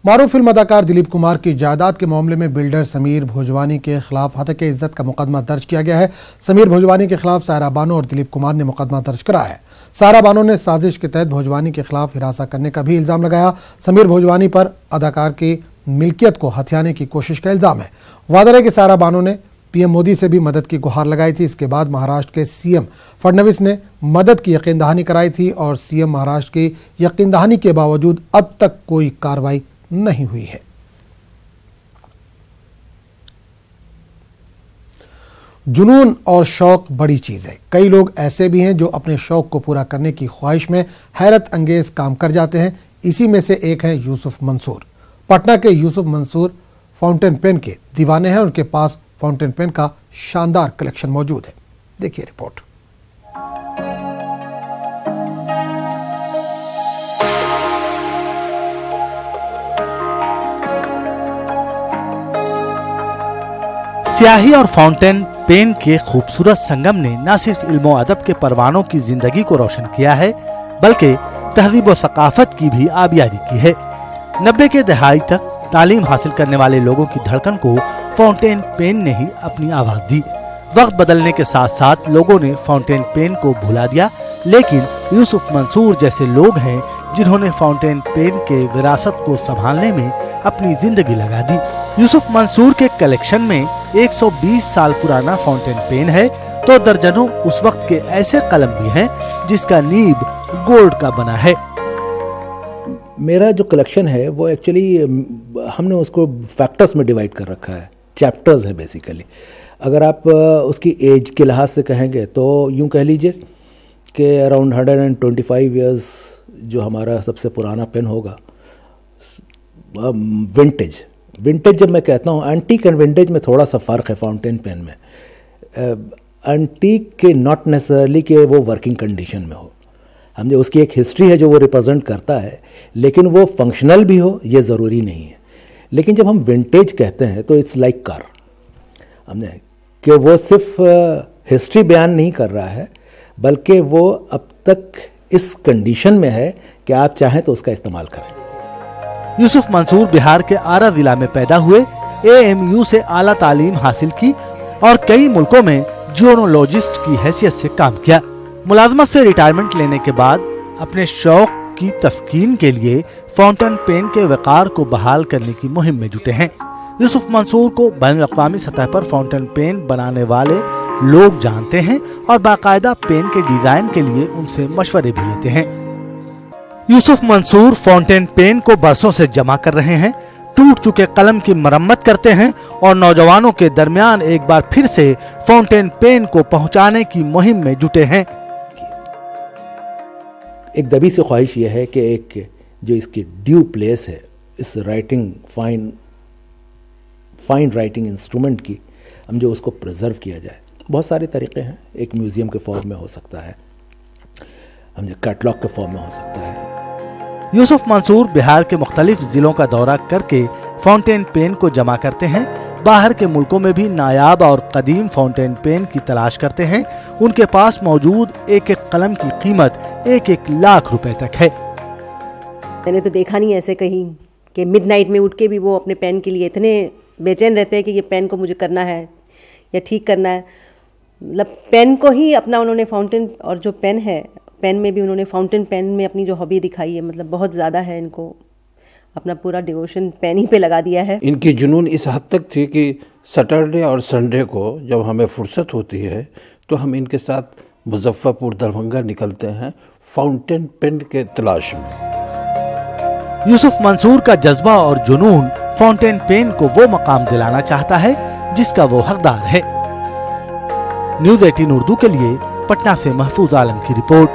मारूफ film अदाकार दिलीप कुमार की जायदाद के मामले में बिल्डर समीर भोजवानी के खिलाफ हत्क इज्जत का मुकदमा दर्ज किया गया है। समीर भोजवानी के खिलाफ सायरा बानो और दिलीप कुमार ने मुकदमा दर्ज कराया है। सायरा बानो ने साजिश के तहत भोजवानी के खिलाफ हिरासत करने का भी इल्जाम लगाया। समीर भोजवानी पर अदाकार की मिल्कियत को हथियाने की कोशिश का इल्जाम है। वादे है कि सायरा बानो ने पीएम मोदी से भी मदद की गुहार लगाई थी। इसके बाद महाराष्ट्र के सीएम फडणवीस ने मदद की यकीन दहानी कराई थी और सीएम महाराष्ट्र की यकीन दहानी के बावजूद अब तक कोई कार्रवाई नहीं हुई है। जुनून और शौक बड़ी चीज है। कई लोग ऐसे भी हैं जो अपने शौक को पूरा करने की ख्वाहिश में हैरत अंगेज काम कर जाते हैं। इसी में से एक है यूसुफ मंसूर। पटना के यूसुफ मंसूर फाउंटेन पेन के दीवाने हैं। उनके पास फाउंटेन पेन का शानदार कलेक्शन मौजूद है। देखिए रिपोर्ट। स्याही और फाउंटेन पेन के खूबसूरत संगम ने न सिर्फ इल्मो अदब के परवानों की जिंदगी को रोशन किया है, बल्कि तहजीब व सकाफत की भी आबियारी की है। 90 के दहाई तक तालीम हासिल करने वाले लोगों की धड़कन को फाउंटेन पेन ने ही अपनी आवाज दी। वक्त बदलने के साथ साथ लोगों ने फाउंटेन पेन को भुला दिया, लेकिन यूसुफ मंसूर जैसे लोग हैं जिन्होंने फाउंटेन पेन के विरासत को संभालने में अपनी जिंदगी लगा दी। यूसुफ मंसूर के कलेक्शन में 120 साल पुराना फाउंटेन पेन है, तो दर्जनों उस वक्त के ऐसे कलम भी हैं जिसका नीब गोल्ड का बना है। मेरा जो कलेक्शन है वो एक्चुअली हमने उसको फैक्टर्स में डिवाइड कर रखा है, चैप्टर्स है बेसिकली। अगर आप उसकी एज के लिहाज से कहेंगे तो यूं कह लीजिए कि अराउंड 125 इयर्स जो हमारा सबसे पुराना पेन होगा। विंटेज जब मैं कहता हूँ, एंटीक एंड विंटेज में थोड़ा सा फ़र्क है फाउंटेन पेन में। एंटीक के नॉट नेसेसरली कि वो वर्किंग कंडीशन में हो, हमने उसकी एक हिस्ट्री है जो वो रिप्रेजेंट करता है, लेकिन वो फंक्शनल भी हो ये ज़रूरी नहीं है। लेकिन जब हम विंटेज कहते हैं तो इट्स लाइक कार, हमने कि वो सिर्फ हिस्ट्री बयान नहीं कर रहा है, बल्कि वो अब तक इस कंडीशन में है कि आप चाहें तो उसका इस्तेमाल करें। यूसुफ मंसूर बिहार के आरा जिला में पैदा हुए, AMU से आला तालीम हासिल की और कई मुल्कों में जियोलॉजिस्ट की हैसियत से काम किया। मुलाजमत से रिटायरमेंट लेने के बाद अपने शौक की तस्कीन के लिए फाउंटेन पेन के वकार को बहाल करने की मुहिम में जुटे हैं। यूसुफ मंसूर को बैनुल-अक़वामी सतह पर फाउंटेन पेन बनाने वाले लोग जानते हैं और बाकायदा पेन के डिजाइन के लिए उनसे मशवरे भी लेते हैं। यूसुफ मंसूर फाउंटेन पेन को बरसों से जमा कर रहे हैं, टूट चुके कलम की मरम्मत करते हैं और नौजवानों के दरमियान एक बार फिर से फाउंटेन पेन को पहुंचाने की मुहिम में जुटे हैं। एक दबी से ख्वाहिश यह है कि एक जो इसकी ड्यू प्लेस है इस राइटिंग फाइन राइटिंग इंस्ट्रूमेंट की, हम जो उसको प्रिजर्व किया जाए। बहुत सारे तरीके हैं, एक म्यूजियम के फॉर्म में हो सकता है, हम जो कैटलॉग के फॉर्म में हो सकता है। यूसुफ मंसूर बिहार के मुख्तलिफ जिलों का दौरा करके फाउंटेन पेन को जमा करते हैं। बाहर के मुल्कों में भी नायाब और कदीम फाउंटेन पेन की तलाश करते हैं। उनके पास मौजूद एक एक कलम की कीमत 1-1 लाख रुपए तक है। मैंने तो देखा नहीं ऐसे कहीं कि मिडनाइट में उठ के भी वो अपने पेन के लिए इतने बेचैन रहते हैं कि ये पेन को मुझे करना है या ठीक करना है। मतलब पेन को ही अपना उन्होंने फाउंटेन, और जो पेन है पेन में भी उन्होंने फाउंटेन पेन में अपनी जो हॉबी दिखाई है, मतलब बहुत ज़्यादा है। इनको अपना पूरा डिवोशन पेन ही पे लगा दिया है। इनकी जुनून इस हद तक थी कि सैटरडे और संडे को जब हमें फुर्सत होती है तो हम इनके साथ मुजफ्फरपुर दरभंगा निकलते हैं फाउंटेन पेन के तलाश में। यूसुफ मंसूर का जज्बा और जुनून फाउंटेन पेन को वो मकाम दिलाना चाहता है जिसका वो हकदार है। न्यूज़ 18 उर्दू के लिए पटना से महफूज आलम की रिपोर्ट।